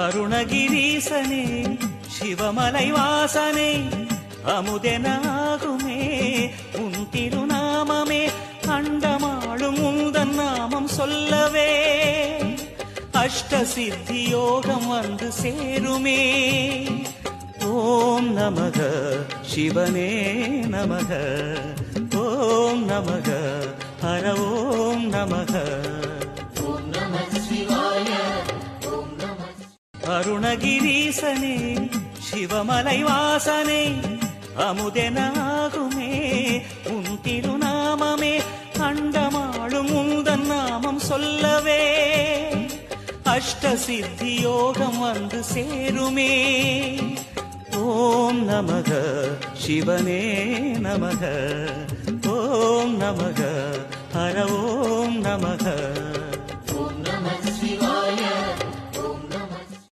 அருணகிரீசனே சிவமலை வாசனே அமுதனாகுமே உன் திருநாமமே அண்டமாளும் உந்தன் நாமம் சொல்லவே அஷ்ட சித்தி யோகம் வந்து சேருமே. ஓம் நமக சிவனே நமக ஓம் நமக ஹர ஓம் நமக. அருணகிரீசனே சிவமலை வாசனே அமுதனாகுமே உன் திருநாமமே அண்டமாளும் உந்தன் நாமம் சொல்லவே அஷ்ட சித்தி யோகம் வந்து சேருமே. ஓம் நமக சிவனே நமக ஓம் நமக ஹர ஓம் நமக.